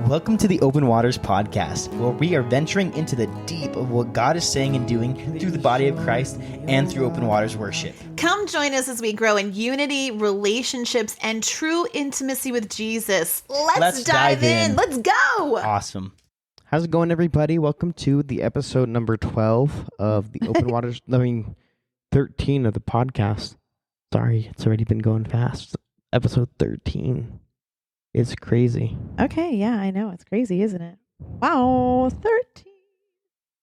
Welcome to the Open Waters podcast, where we are venturing into the deep of what God is saying and doing through the body of Christ and through Open Waters worship. Come join us as we grow in unity, relationships, and true intimacy with Jesus. Let's dive in. Let's go. Awesome. How's it going, everybody? Welcome to the episode number 12 of the Open Waters, 13 of the podcast. Sorry, it's already been going fast. Episode 13. It's crazy. Okay, yeah, I know. It's crazy, isn't it? Wow, 13.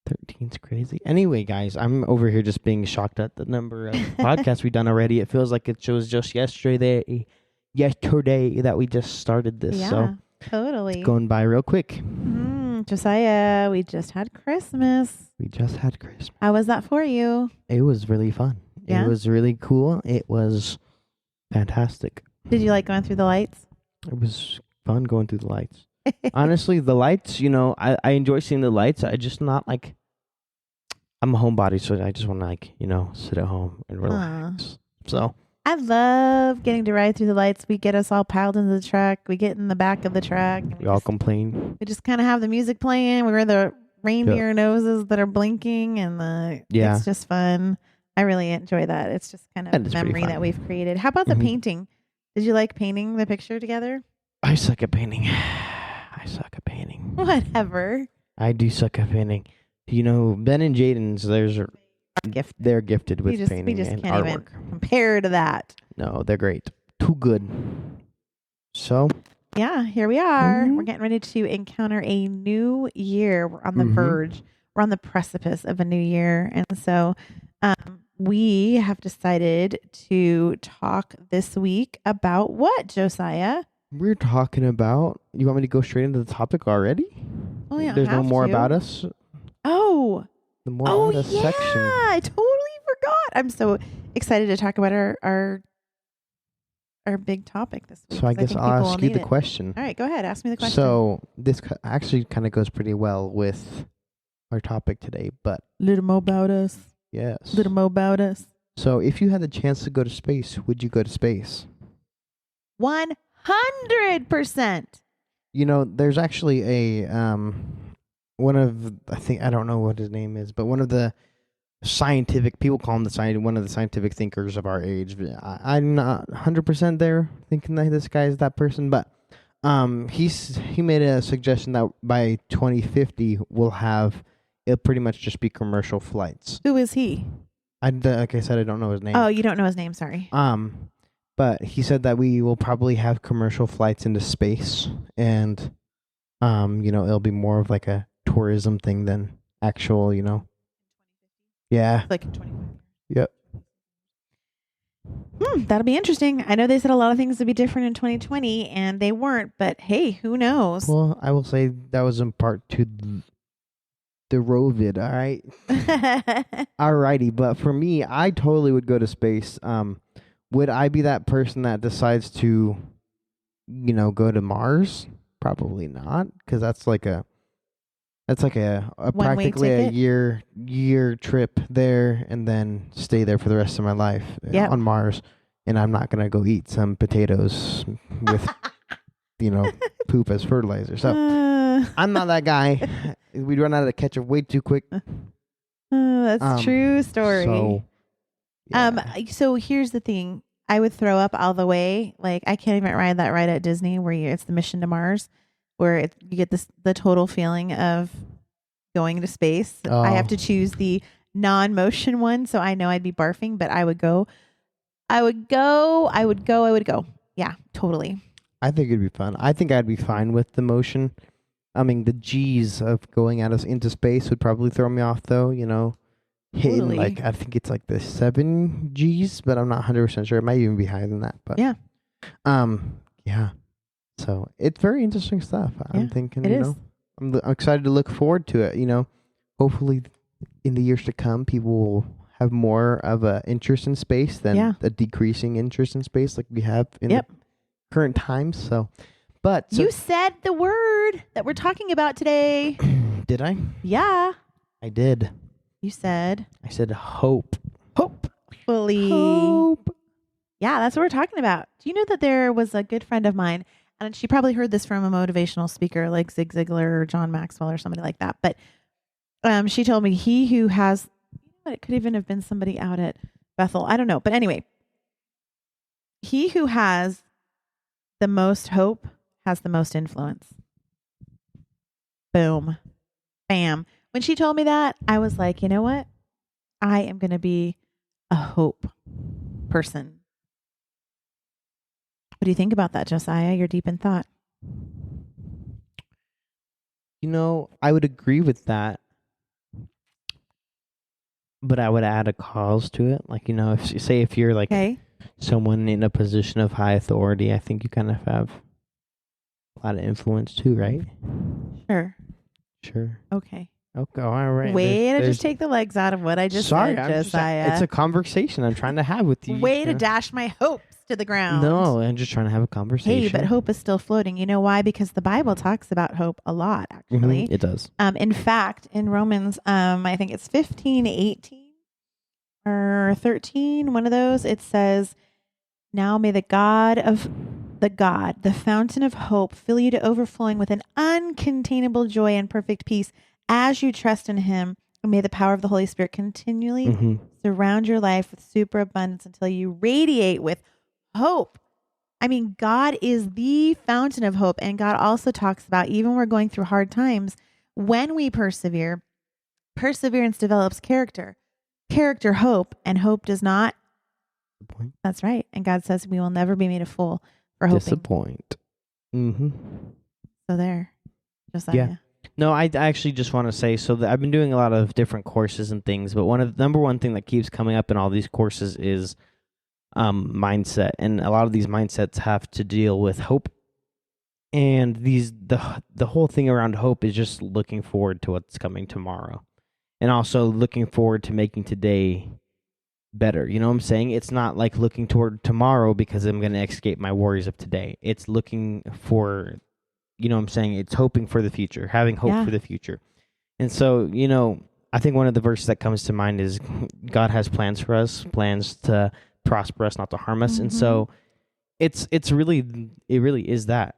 13's crazy. Anyway, guys, I'm over here just being shocked at the number of podcasts we've done already. It feels like it was just yesterday that we just started this. Yeah, so totally. It's going by real quick. Josiah, we just had Christmas. How was that for you? It was really fun. Yeah? It was really cool. It was fantastic. Did you like going through the lights? It was fun going through the lights. Honestly, the lights, I enjoy seeing the lights. I just not like, I'm a homebody, so I just want to sit at home and relax. So I love getting to ride through the lights. We get us all piled into the truck. We get in the back of the truck. We all complain. We just kind of have the music playing. We wear the reindeer noses that are blinking, and it's just fun. I really enjoy that. It's just kind of a memory that we've created. How about the painting? Did you like painting the picture together? I suck at painting. Whatever. I do suck at painting. Ben and Jaden's, they're gifted with painting we just and can't artwork. Even compare to that. No, they're great. Too good. So yeah, here we are. We're getting ready to encounter a new year. We're on the verge. We're on the precipice of a new year. And so we have decided to talk this week about what, Josiah? We're talking about, you want me to go straight into the topic already? Oh, yeah. There's no more about us? Oh. The more about us section. I totally forgot. I'm so excited to talk about our big topic this week. So I guess I'll ask you the question. All right, go ahead. Ask me the question. So this actually kind of goes pretty well with our topic today, but little more about us. Yes. Little more about us. So if you had the chance to go to space, would you go to space? 100%. There's actually a I don't know what his name is, but one of the scientific, people call him one of the scientific thinkers of our age. I'm not 100% there thinking that this guy is that person, but he made a suggestion that by 2050 it'll pretty much just be commercial flights. Who is he? Like I said, I don't know his name. Oh, you don't know his name, sorry. But he said that we will probably have commercial flights into space, and it'll be more of like a tourism thing than actual, Yeah. Like in 2050. Yep. That'll be interesting. I know they said a lot of things would be different in 2020, and they weren't, but hey, who knows? Well, I will say that was in part to the Rovid, all right? Alrighty, but for me, I totally would go to space. Would I be that person that decides to, go to Mars? Probably not, because that's like a practically a year trip there, and then stay there for the rest of my life on Mars. And I'm not gonna go eat some potatoes with, poop as fertilizer. So I'm not that guy. We'd run out of ketchup way too quick. That's true story. So, yeah. So here's the thing. I would throw up all the way. Like, I can't even ride that ride at Disney where it's the Mission to Mars, where you get the total feeling of going to space. Oh. I have to choose the non-motion one, so I know I'd be barfing, but I would go. Yeah, totally. I think it'd be fun. I think I'd be fine with the motion. I mean, the G's of going into space would probably throw me off, though, hitting I think it's like the 7 G's, but I'm not 100% sure. It might even be higher than that. But yeah. Yeah. So it's very interesting stuff. I'm thinking, it is. I'm excited to look forward to it. Hopefully in the years to come, people will have more of a interest in space than a decreasing interest in space like we have in the current times. So you said the word that we're talking about today. Did I? Yeah. I did. You said? I said hope. Hopefully. Hope. Yeah, that's what we're talking about. Do you know that there was a good friend of mine and she probably heard this from a motivational speaker like Zig Ziglar or John Maxwell or somebody like that. But she told me he who has, it could even have been somebody out at Bethel. I don't know. But anyway, he who has the most hope has the most influence. Boom. Bam. When she told me that, I was like, you know what? I am going to be a hope person. What do you think about that, Josiah? You're deep in thought. I would agree with that, but I would add a cause to it. Like, if you're like someone in a position of high authority, I think you kind of have a lot of influence too, right? Sure. Okay. Okay. All right. Way to just take the legs out of what I just said, Josiah. It's a conversation I'm trying to have with you. Way to dash my hopes to the ground. No, I'm just trying to have a conversation. Hey, but hope is still floating. You know why? Because the Bible talks about hope a lot, actually. It does. In fact, in Romans, I think it's 15:18 or 13, one of those, it says, now may the fountain of hope, fill you to overflowing with an uncontainable joy and perfect peace as you trust in him. And may the power of the Holy Spirit continually surround your life with superabundance until you radiate with hope. I mean, God is the fountain of hope. And God also talks about, even when we're going through hard times, when we persevere, perseverance develops character, hope, and hope does not. That's right. And God says we will never be made a fool for hoping. Disappoint. So there. Josiah. Yeah. No, I actually just want to say, so that I've been doing a lot of different courses and things, but the number one thing that keeps coming up in all these courses is mindset. And a lot of these mindsets have to deal with hope. And the whole thing around hope is just looking forward to what's coming tomorrow. And also looking forward to making today better. You know what I'm saying? It's not like looking toward tomorrow because I'm going to escape my worries of today. It's looking for, you know what I'm saying? It's hoping for the future, having hope for the future. And so, I think one of the verses that comes to mind is God has plans for us, plans to prosper us, not to harm us. And so it really is that.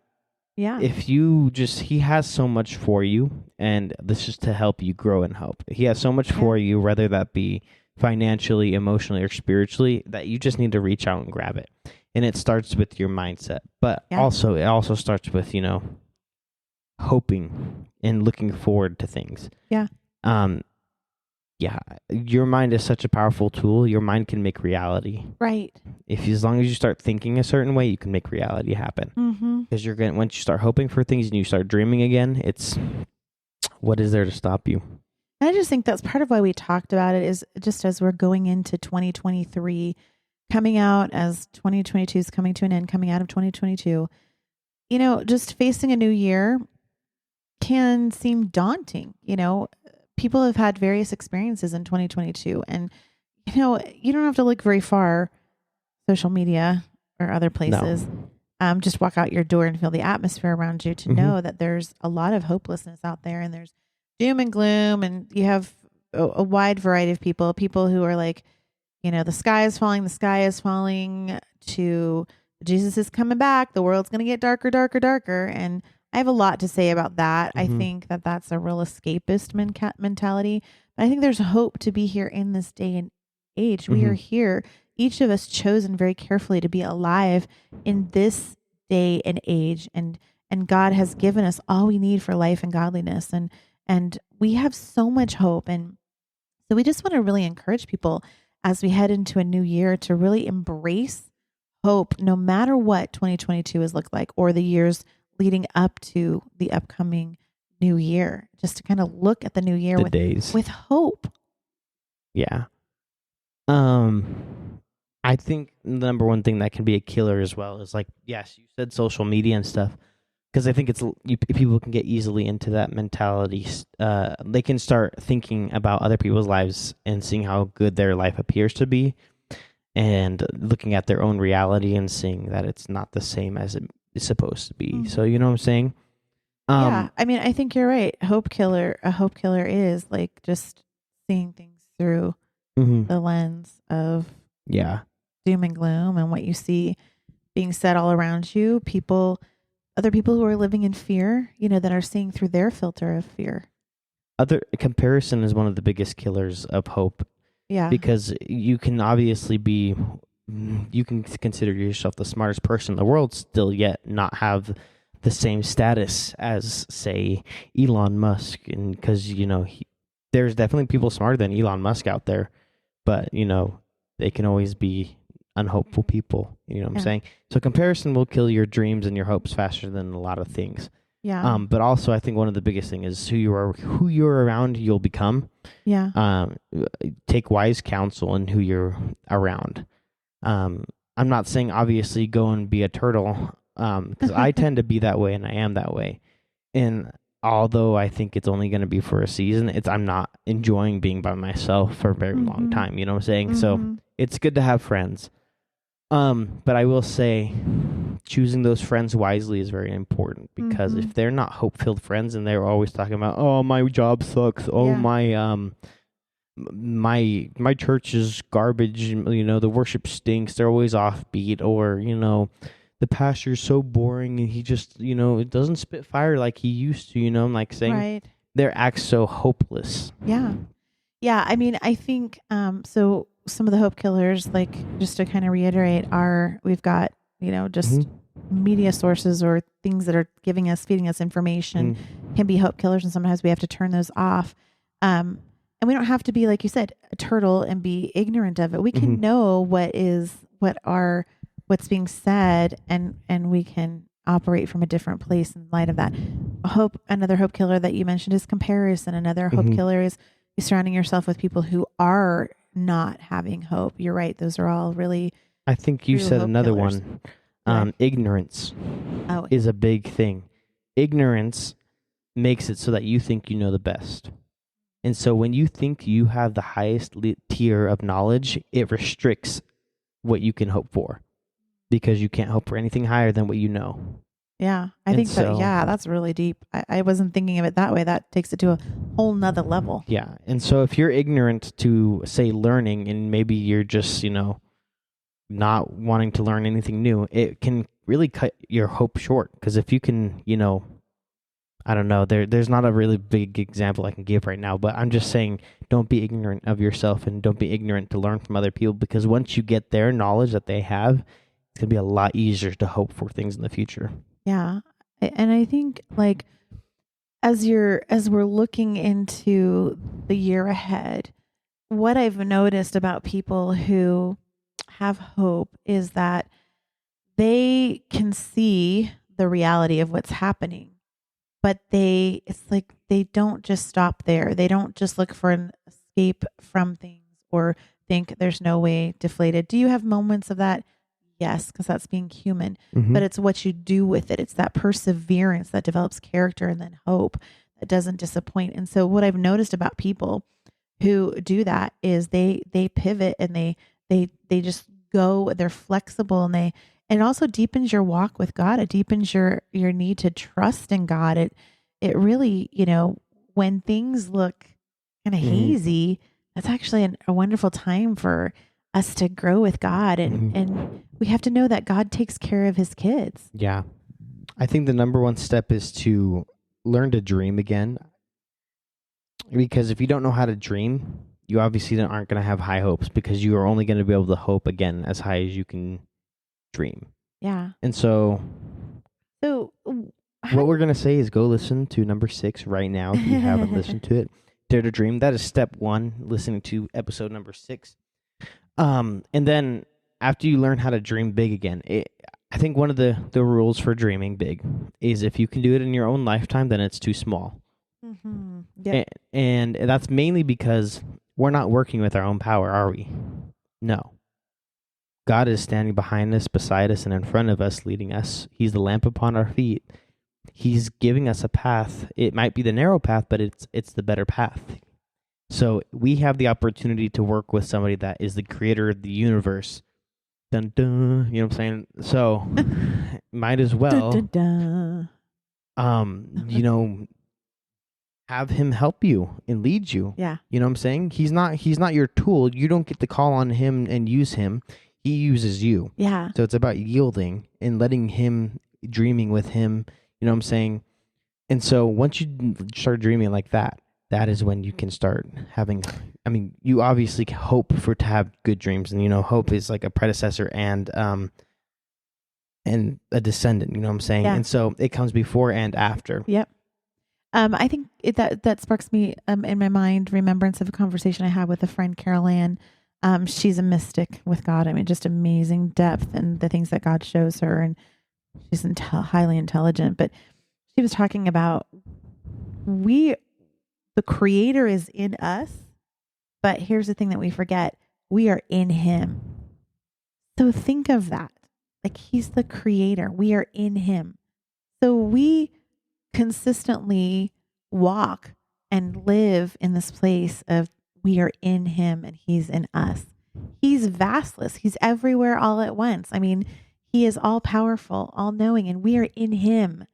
Yeah. If he has so much for you, and this is to help you grow in hope. He has so much for you, whether that be financially, emotionally, or spiritually, that you just need to reach out and grab it. And it starts with your mindset, but it also starts with, hoping and looking forward to things. Yeah. Your mind is such a powerful tool. Your mind can make reality. Right. As long as you start thinking a certain way, you can make reality happen. Because once you start hoping for things and you start dreaming again, what is there to stop you? I just think that's part of why we talked about it, is just as we're going into 2023, coming out as 2022 is coming to an end, coming out of 2022, just facing a new year can seem daunting. People have had various experiences in 2022, and, you don't have to look very far, social media or other places. No. Just walk out your door and feel the atmosphere around you to know that there's a lot of hopelessness out there, and there's doom and gloom, and you have a wide variety of people who are like, the sky is falling, to Jesus is coming back, the world's going to get darker, and I have a lot to say about that. I think that that's a real escapist mentality, but I think there's hope to be here in this day and age. We are here, each of us chosen very carefully to be alive in this day and age, and God has given us all we need for life and godliness, and we have so much hope. And so we just want to really encourage people as we head into a new year to really embrace hope, no matter what 2022 has looked like, or the years leading up to the upcoming new year, just to kind of look at the new year with hope. Yeah. I think the number one thing that can be a killer as well is, like, yes, you said social media and stuff, because I think people can get easily into that mentality. They can start thinking about other people's lives and seeing how good their life appears to be, and looking at their own reality and seeing that it's not the same as it is supposed to be. So, you know what I'm saying? Yeah, I mean, I think you're right. A hope killer is like just seeing things through the lens of doom and gloom, and what you see being said all around you. People other people who are living in fear, that are seeing through their filter of fear. Other comparison is one of the biggest killers of hope. Yeah. Because you can consider yourself the smartest person in the world, still yet not have the same status as, say, Elon Musk. And because, there's definitely people smarter than Elon Musk out there, but, they can always be unhopeful people. You know what I'm saying? So comparison will kill your dreams and your hopes faster than a lot of things. Yeah. But also, I think one of the biggest thing is who you're around, you'll become. Yeah. Take wise counsel in who you're around. I'm not saying obviously go and be a turtle, because I tend to be that way, and I am that way. And although I think it's only going to be for a season, I'm not enjoying being by myself for a very long time. You know what I'm saying? So it's good to have friends. But I will say, choosing those friends wisely is very important, because if they're not hope-filled friends and they're always talking about, oh, my job sucks, my church is garbage, the worship stinks, they're always offbeat, or the pastor's so boring and he just it doesn't spit fire like he used to, I'm like saying, right. Their acts so hopeless. Yeah. I mean, I think so some of the hope killers, like, just to kind of reiterate, we've got just media sources or things that are feeding us information can be hope killers, and sometimes we have to turn those off. And we don't have to be, like you said, a turtle and be ignorant of it. We can know what's being said, and we can operate from a different place in light of that. Another hope killer that you mentioned is comparison. Another hope killer is surrounding yourself with people who are not having hope. You're right. Those are all really, I think you said another killers. one. Ignorance is a big thing. Ignorance makes it so that you think you know the best. And so when you think you have the highest tier of knowledge, it restricts what you can hope for, because you can't hope for anything higher than what you know. Yeah, I think so. That's really deep. I wasn't thinking of it that way. That takes it to a whole nother level. Yeah. And so if you're ignorant to, say, learning, and maybe you're just, not wanting to learn anything new, it can really cut your hope short. Because if you can, I don't know, there's not a really big example I can give right now, but I'm just saying, don't be ignorant of yourself, and don't be ignorant to learn from other people, because once you get their knowledge that they have, it's going to be a lot easier to hope for things in the future. Yeah. And I think, like, as we're looking into the year ahead, what I've noticed about people who have hope is that they can see the reality of what's happening, but it's like they don't just stop there. They don't just look for an escape from things or think there's no way deflated. Do you have moments of that? Yes, because that's being human. But it's what you do with it. It's that perseverance that develops character, and then hope that doesn't disappoint. And so what I've noticed about people who do that is they pivot, and they just go, they're flexible, and it also deepens your walk with God. It deepens your need to trust in God. It really, when things look kind of hazy, that's actually a wonderful time for us to grow with God, and we have to know that God takes care of his kids. Yeah. I think the number one step is to learn to dream again. Because if you don't know how to dream, you obviously aren't going to have high hopes, because you are only going to be able to hope again as high as you can dream. Yeah. And so what we're going to say is go listen to number 6 right now if you haven't listened to it. Dare to Dream. That is step 1, listening to episode number 6. And then after you learn how to dream big again, I think one of the rules for dreaming big is if you can do it in your own lifetime, then it's too small. Yep. And that's mainly because we're not working with our own power, are we? No. God is standing behind us, beside us, and in front of us, leading us. He's the lamp upon our feet. He's giving us a path. It might be the narrow path, but it's the better path. So we have the opportunity to work with somebody that is the creator of the universe. Dun, dun, you know what I'm saying? So might as well, dun, dun. Have him help you and lead you. Yeah. You know what I'm saying? He's not your tool. You don't get to call on him and use him. He uses you. Yeah. So it's about yielding and letting him dreaming with him. You know what I'm saying? And so once you start dreaming like that, that is when you can start having, I mean, you obviously hope to have good dreams. And, hope is like a predecessor and a descendant, you know what I'm saying? Yeah. And so it comes before and after. Yep. I think that sparks me in my mind remembrance of a conversation I had with a friend, Carol Ann. She's a mystic with God. I mean, just amazing depth and the things that God shows her, and she's highly intelligent. But she was talking about the Creator is in us, but here's the thing that we forget: we are in Him. So think of that. Like, He's the Creator. We are in Him. So we consistently walk and live in this place of we are in Him and He's in us. He's vastless. He's everywhere all at once. I mean, He is all powerful, all knowing, and we are in Him.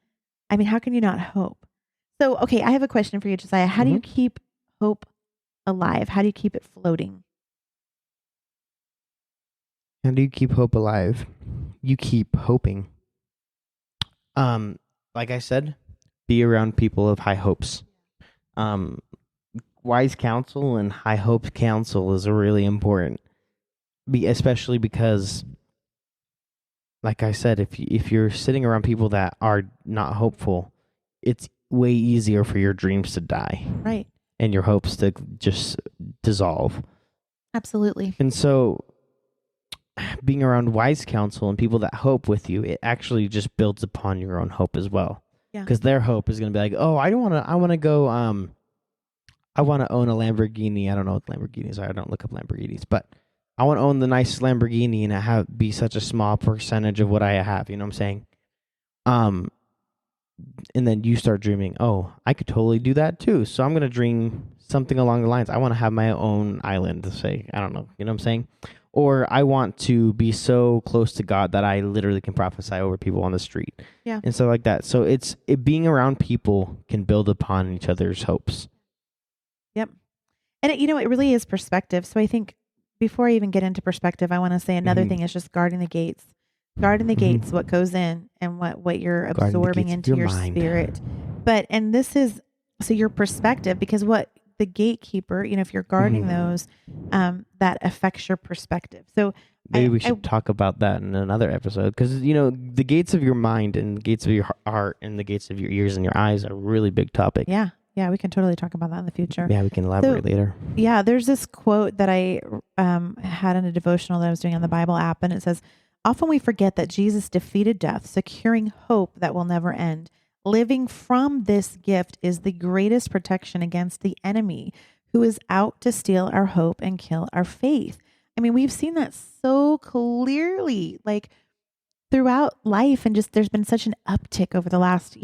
I mean, how can you not hope? So, okay, I have a question for you, Josiah. How do you keep hope alive? How do you keep it floating? How do you keep hope alive? You keep hoping. Like I said, be around people of high hopes. Wise counsel and high hope counsel is really important. Especially because, like I said, if you're sitting around people that are not hopeful, it's way easier for your dreams to die. Right. And your hopes to just dissolve. Absolutely. And so being around wise counsel and people that hope with you, it actually just builds upon your own hope as well. Yeah. Because their hope is going to be like, oh, I want to go, I want to own a Lamborghini. I don't know what Lamborghinis are. I don't look up Lamborghinis, but I want to own the nicest Lamborghini and be such a small percentage of what I have. You know what I'm saying? And then you start dreaming, oh, I could totally do that too. So I'm going to dream something along the lines. I want to have my own island to say, I don't know. You know what I'm saying? Or I want to be so close to God that I literally can prophesy over people on the street. Yeah. And stuff like that. So being around people can build upon each other's hopes. Yep. And it really is perspective. So I think before I even get into perspective, I want to say another thing is just guarding the gates. Guarding the gates, what goes in and what you're absorbing into your spirit. And this is, so your perspective, because what the gatekeeper, if you're guarding those, that affects your perspective. So maybe we should talk about that in another episode, because, the gates of your mind and the gates of your heart and the gates of your ears and your eyes are a really big topic. Yeah. Yeah, we can totally talk about that in the future. Yeah, we can elaborate later. Yeah, there's this quote that I had in a devotional that I was doing on the Bible app, and it says, often we forget that Jesus defeated death, securing hope that will never end. Living from this gift is the greatest protection against the enemy who is out to steal our hope and kill our faith. I mean, we've seen that so clearly, like throughout life, and just there's been such an uptick over the last,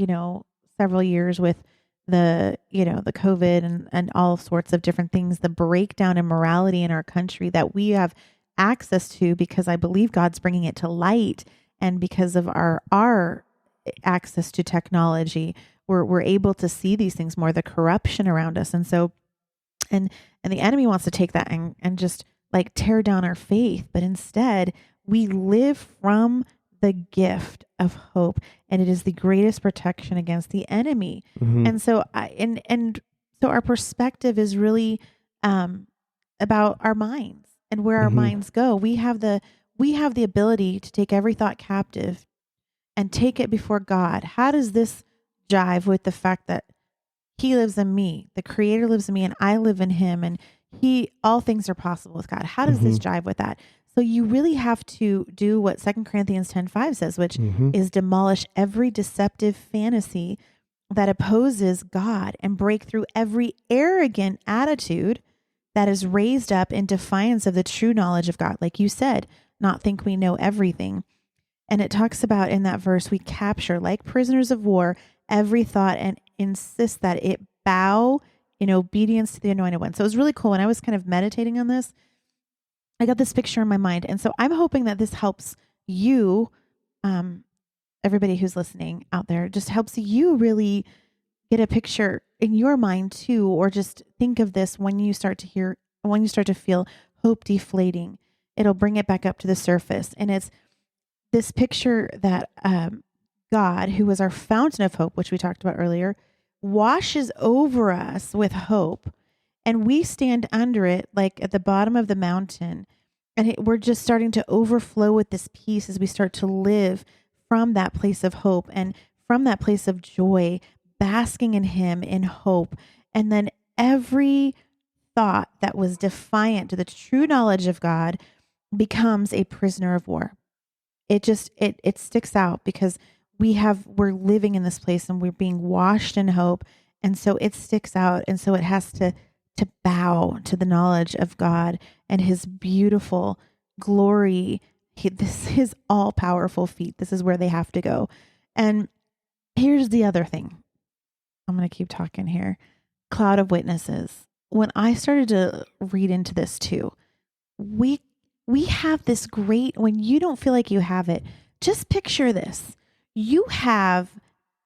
several years with the COVID and all sorts of different things, the breakdown in morality in our country that we have access to because I believe God's bringing it to light, and because of our access to technology, we're able to see these things more, the corruption around us. And so, and the enemy wants to take that and just like tear down our faith. But instead we live from the gift of hope, and it is the greatest protection against the enemy. And so so our perspective is really about our minds and where our minds go. We have the ability to take every thought captive and take it before God. How does this jive with the fact that He lives in me, the Creator lives in me, and I live in Him, and all things are possible with God? How does this jive with that? So you really have to do what 2 Corinthians 10:5 says, which is demolish every deceptive fantasy that opposes God and break through every arrogant attitude that is raised up in defiance of the true knowledge of God. Like you said, not think we know everything. And it talks about in that verse, we capture like prisoners of war every thought and insist that it bow in obedience to the Anointed One. So it was really cool. When I was kind of meditating on this, I got this picture in my mind. And so I'm hoping that this helps you, everybody who's listening out there, just helps you really get a picture in your mind too, or just think of this when you start to feel hope deflating. It'll bring it back up to the surface. And it's this picture that God, who was our fountain of hope, which we talked about earlier, washes over us with hope, and we stand under it like at the bottom of the mountain, and we're just starting to overflow with this peace as we start to live from that place of hope and from that place of joy, basking in him in hope. And then every thought that was defiant to the true knowledge of God becomes a prisoner of war. It just it sticks out because we're living in this place and we're being washed in hope, and so it sticks out, and so it has to bow to the knowledge of God and his beautiful glory, his all powerful feet. This is where they have to go. And here's the other thing. I'm going to keep talking here. Cloud of witnesses. When I started to read into this too, we have this great, when you don't feel like you have it, just picture this. You have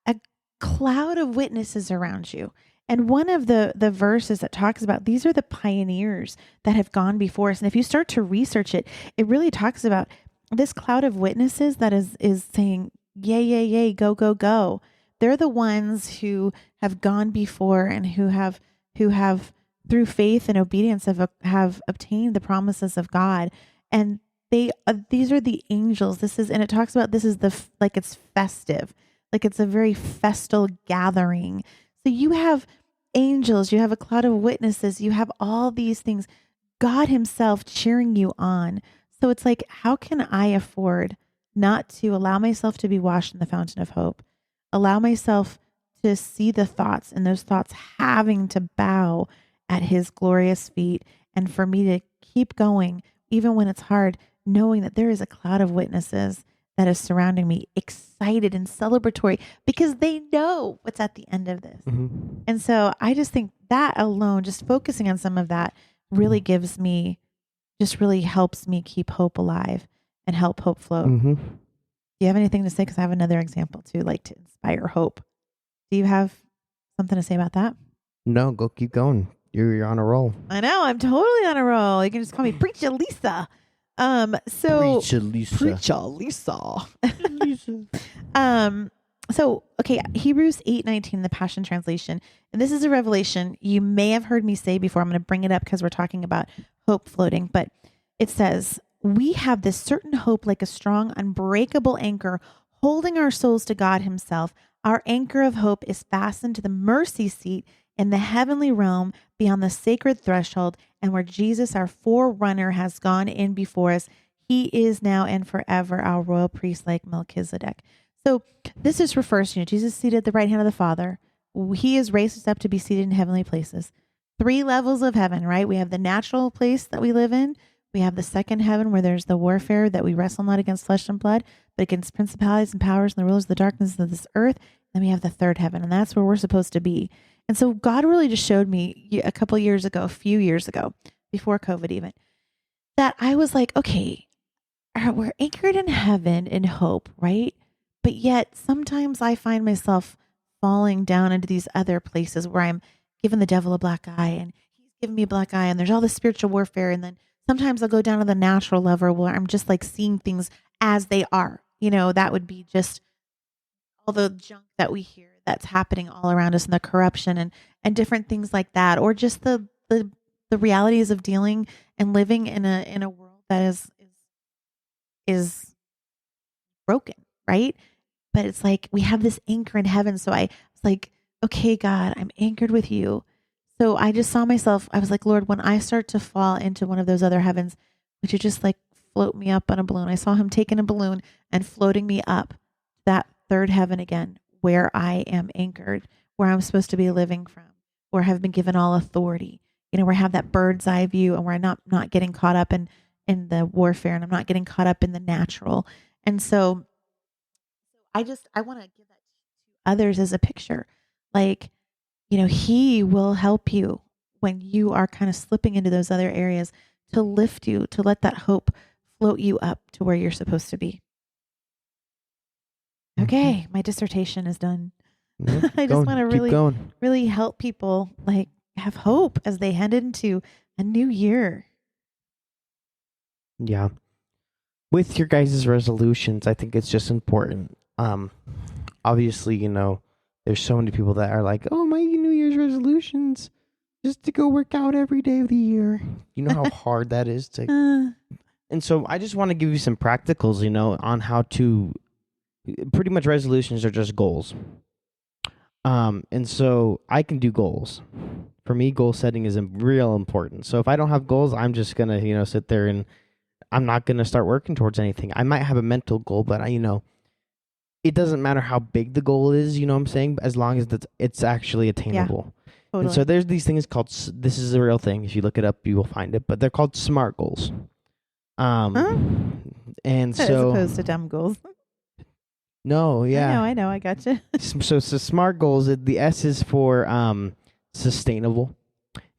a cloud of witnesses around you. And one of the verses that talks about, these are the pioneers that have gone before us. And if you start to research it, it really talks about this cloud of witnesses that is saying, yay, yay, yay, go, go, go. They're the ones who have gone before and who have through faith and obedience have obtained the promises of God. And these are the angels. And it talks about this is like it's festive, like it's a very festal gathering. So you have angels, you have a cloud of witnesses, you have all these things, God himself cheering you on. So it's like, how can I afford not to allow myself to be washed in the fountain of hope? Allow myself to see the thoughts, and those thoughts having to bow at his glorious feet, and for me to keep going, even when it's hard, knowing that there is a cloud of witnesses that is surrounding me, excited and celebratory because they know what's at the end of this. Mm-hmm. And so I just think that alone, just focusing on some of that really really helps me keep hope alive and help hope flow. Mm-hmm. Do you have anything to say? Because I have another example too, like to inspire hope. Do you have something to say about that? No, go keep going. You're on a roll. I know, I'm totally on a roll. You can just call me Preacher Lisa. Preacher Lisa. Preacher Lisa. So okay, Hebrews 8:19, the Passion Translation, and this is a revelation you may have heard me say before. I'm going to bring it up because we're talking about hope floating, but it says, "We have this certain hope like a strong, unbreakable anchor, holding our souls to God Himself. Our anchor of hope is fastened to the mercy seat in the heavenly realm beyond the sacred threshold, and where Jesus, our forerunner, has gone in before us. He is now and forever our royal priest like Melchizedek." So this just refers to, Jesus seated at the right hand of the Father. He is raised us up to be seated in heavenly places. 3 levels of heaven, right? We have the natural place that we live in. We have the second heaven where there's the warfare that we wrestle not against flesh and blood, but against principalities and powers and the rulers of the darkness of this earth. Then we have the third heaven, and that's where we're supposed to be. And so God really just showed me a few years ago, before COVID even, that I was like, okay, we're anchored in heaven in hope, right? But yet sometimes I find myself falling down into these other places where I'm giving the devil a black eye, and he's giving me a black eye, and there's all this spiritual warfare. And then sometimes I'll go down to the natural level where I'm just like seeing things as they are. That would be just all the junk that we hear that's happening all around us, and the corruption and different things like that, or just the realities of dealing and living in a world that is broken, right? But it's like we have this anchor in heaven. So I was like, okay, God, I'm anchored with you. So I just saw myself, I was like, Lord, when I start to fall into one of those other heavens, would you just like float me up on a balloon? I saw him taking a balloon and floating me up that third heaven again, where I am anchored, where I'm supposed to be living from, where I have been given all authority, where I have that bird's eye view, and where I'm not getting caught up in the warfare, and I'm not getting caught up in the natural. And so I want to give that to others as a picture. Like, he will help you when you are kind of slipping into those other areas, to lift you, to let that hope float you up to where you're supposed to be. Okay, my dissertation is done. I just want to really help people like have hope as they head into a new year. Yeah. With your guys' resolutions, I think it's just important. obviously, there's so many people that are like, oh, my New Year's resolutions just to go work out every day of the year. You know how hard that is to. And so I just want to give you some practicals, on how to. Pretty much resolutions are just goals. And so I can do goals. For me, goal setting is real important. So if I don't have goals, I'm just gonna, sit there and I'm not gonna start working towards anything. I might have a mental goal, but it doesn't matter how big the goal is. You know what I'm saying? As long as it's actually attainable. Totally. And so there's these things called. This is a real thing. If you look it up, you will find it. But they're called SMART goals. And so as opposed to dumb goals. No, yeah. I know. I gotcha. So SMART goals, the S is for sustainable.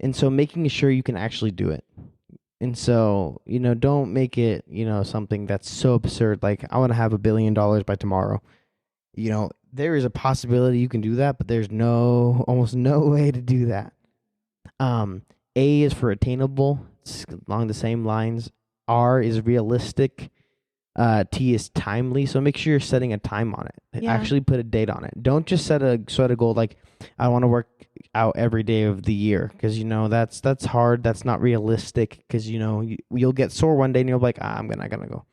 And so making sure you can actually do it. And so, don't make it, something that's so absurd. Like, I want to have $1 billion by tomorrow. There is a possibility you can do that, but there's almost no way to do that. A is for attainable. It's along the same lines. R is realistic. T is timely, so make sure you're setting a time on it. Yeah. Actually put a date on it. Don't just set a goal like, I want to work out every day of the year, because that's hard. That's not realistic, because you'll get sore one day and you'll be like, I'm not gonna go.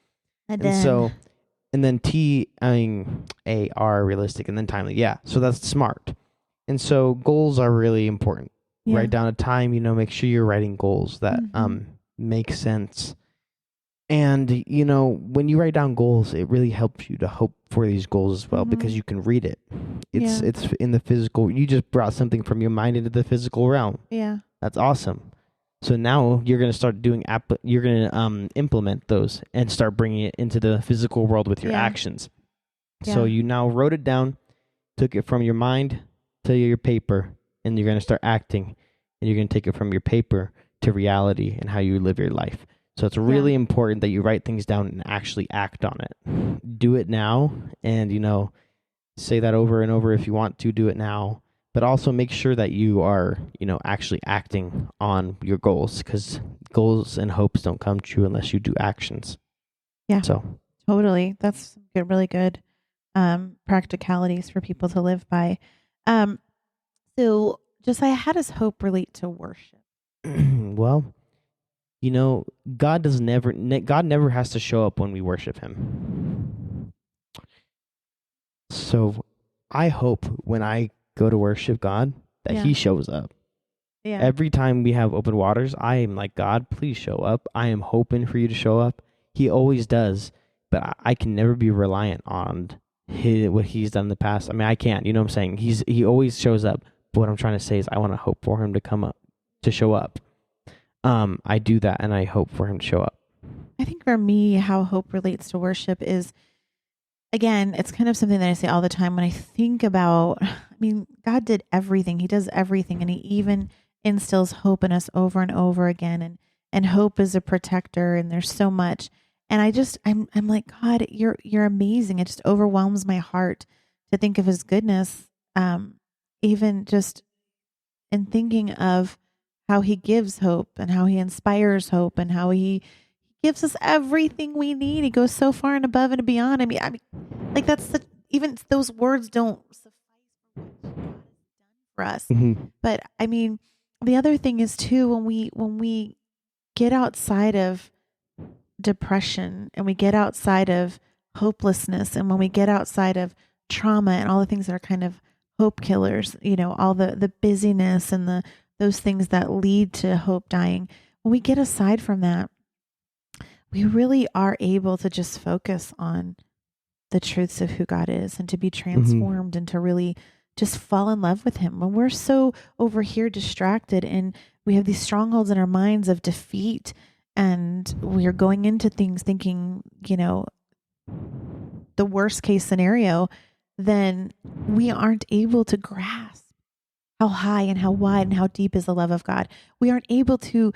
And then A, R, realistic, and then timely. Yeah, so that's SMART. And so goals are really important. Yeah. Write down a time. Make sure you're writing goals that make sense. And, when you write down goals, it really helps you to hope for these goals as well, because you can read it. It's in the physical. You just brought something from your mind into the physical realm. Yeah. That's awesome. So now you're going to start doing, you're going to implement those and start bringing it into the physical world with your actions. Yeah. So you now wrote it down, took it from your mind to your paper, and you're going to start acting. And you're going to take it from your paper to reality and how you live your life. So it's really important that you write things down and actually act on it. Do it now, and, say that over and over if you want to. Do it now. But also make sure that you are, actually acting on your goals, because goals and hopes don't come true unless you do actions. Yeah. So totally. That's good, really good practicalities for people to live by. So Josiah, how does hope relate to worship? Well, God never has to show up when we worship him. So I hope when I go to worship God that he shows up. Yeah. Every time we have open waters, I am like, God, please show up. I am hoping for you to show up. He always does, but I can never be reliant on what he's done in the past. I mean, I can't, you know what I'm saying? He always shows up. But what I'm trying to say is I want to hope for him to show up. I do that, and I hope for him to show up. I think for me, how hope relates to worship is, again, it's kind of something that I say all the time when I think about, God did everything. He does everything, and he even instills hope in us over and over again. And hope is a protector, and there's so much. And I'm like, God, you're amazing. It just overwhelms my heart to think of his goodness, even just in thinking of how he gives hope and how he inspires hope and how he gives us everything we need. He goes so far and above and beyond. I mean, like even those words don't suffice for what God has done for us. Mm-hmm. But the other thing is too, when we get outside of depression and we get outside of hopelessness, and when we get outside of trauma and all the things that are kind of hope killers, all the busyness and those things that lead to hope dying. When we get aside from that, we really are able to just focus on the truths of who God is and to be transformed and to really just fall in love with him. When we're so over here distracted and we have these strongholds in our minds of defeat, and we're going into things thinking, the worst case scenario, then we aren't able to grasp how high and how wide and how deep is the love of God. We aren't able to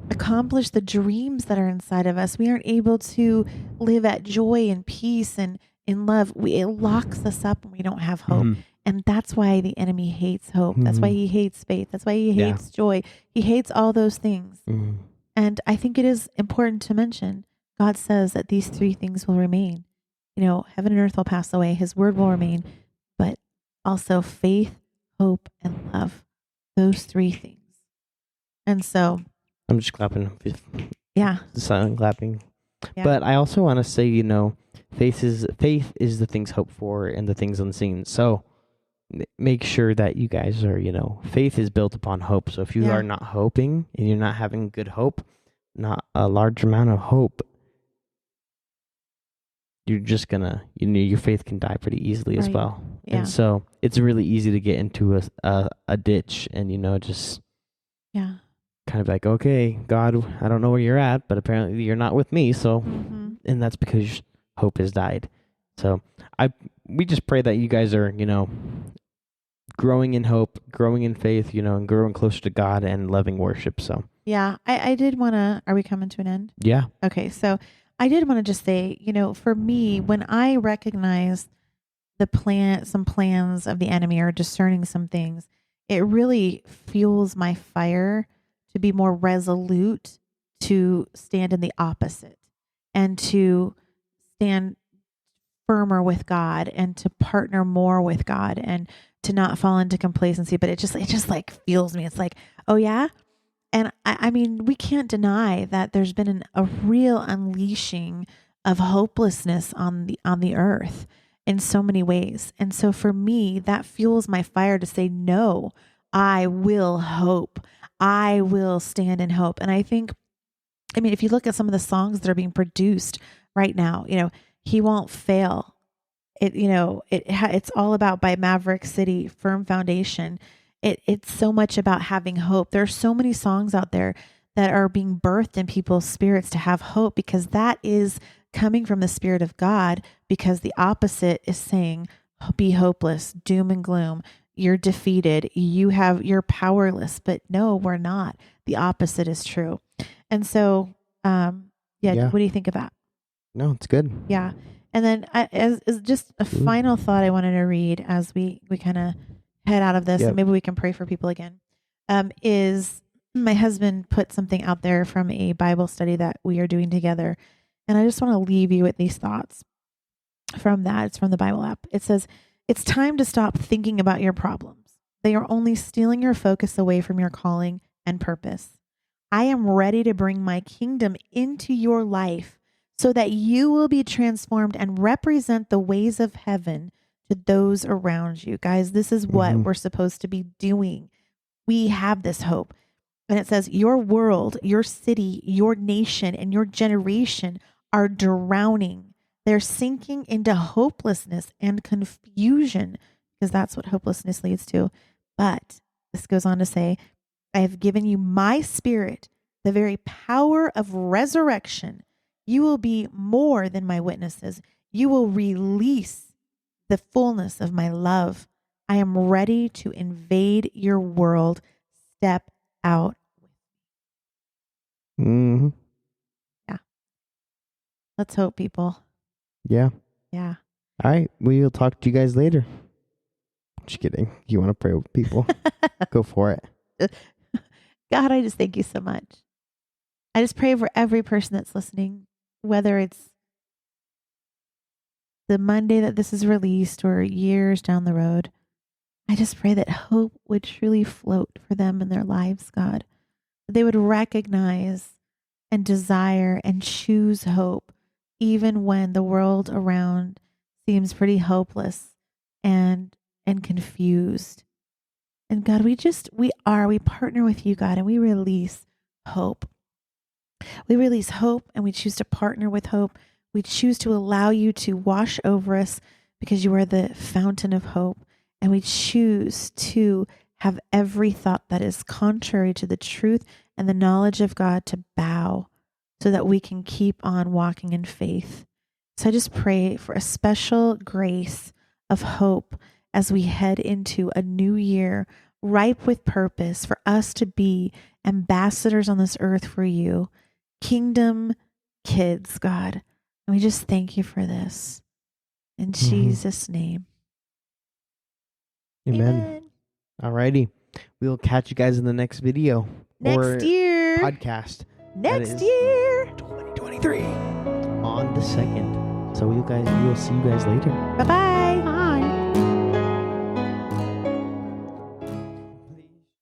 accomplish the dreams that are inside of us. We aren't able to live at joy and peace and in love. It locks us up when we don't have hope. Mm-hmm. And that's why the enemy hates hope. Mm-hmm. That's why he hates faith. That's why he hates joy. He hates all those things. Mm-hmm. And I think it is important to mention, God says that these three things will remain. Heaven and earth will pass away. His word will remain. also faith, hope, and love. Those three things. And so, I'm just clapping. yeah. Silent clapping. Yeah. But I also want to say, faith is the things hoped for and the things unseen. So make sure that you guys are, faith is built upon hope. So if you Yeah. are not hoping and you're not having good hope, not a large amount of hope, you're just gonna, your faith can die pretty easily as Right. well. Yeah. And so it's really easy to get into a ditch and, just Yeah. kind of like, okay, God, I don't know where you're at, but apparently you're not with me. So, Mm-hmm. and that's because hope has died. So we just pray that you guys are, growing in hope, growing in faith, and growing closer to God and loving worship. So, Yeah. I did want to, are we coming to an end? yeah. Okay. So I did want to just say, for me, when I recognize some plans of the enemy or discerning some things, it really fuels my fire to be more resolute, to stand in the opposite and to stand firmer with God and to partner more with God and to not fall into complacency. But it just like fuels me. It's like, oh yeah. And I mean, we can't deny that there's been a real unleashing of hopelessness on the earth in so many ways. And so for me, that fuels my fire to say, no, I will hope. I will stand in hope. And I mean, if you look at some of the songs that are being produced right now, He Won't Fail. It's all about by Maverick City, Firm Foundation. It's so much about having hope. There are so many songs out there that are being birthed in people's spirits to have hope, because that is coming from the Spirit of God, because the opposite is saying, be hopeless, doom and gloom. You're defeated. You're powerless. But no, we're not. The opposite is true. And so, Yeah. what do you think of that? No, it's good. Yeah. And then as just a final thought I wanted to read as we kind of head out of this, Yep. and maybe we can pray for people again, is my husband put something out there from a Bible study that we are doing together. And I just want to leave you with these thoughts from that. It's from the Bible app. It says, it's time to stop thinking about your problems. They are only stealing your focus away from your calling and purpose. I am ready to bring my kingdom into your life so that you will be transformed and represent the ways of heaven to those around you. Guys, this is what we're supposed to be doing. We have this hope. And it says, your world, your city, your nation, and your generation are drowning. They're sinking into hopelessness and confusion, because that's what hopelessness leads to. But this goes on to say, I have given you my Spirit, the very power of resurrection. You will be more than my witnesses. You will release the fullness of my love. I am ready to invade your world. Step out. Mm-hmm. Yeah. Let's hope, people. Yeah. Yeah. All right. We'll talk to you guys later. Just kidding. You want to pray with people? Go for it. God, I just thank you so much. I just pray for every person that's listening, whether it's the Monday that this is released or years down the road. I just pray that hope would truly float for them in their lives, God. That they would recognize and desire and choose hope, even when the world around seems pretty hopeless and confused. And God, we partner with you, God, and we release hope. We release hope, and we choose to partner with hope. We choose to allow you to wash over us, because you are the fountain of hope. And we choose to have every thought that is contrary to the truth and the knowledge of God to bow, so that we can keep on walking in faith. So I just pray for a special grace of hope as we head into a new year, ripe with purpose, for us to be ambassadors on this earth for you, kingdom kids, God. And we just thank you for this. In Jesus' name. Amen. Alrighty. We'll catch you guys in the next video. Next year. Podcast. Next year. 2023. On the 2nd. So we'll see you guys later. Bye-bye.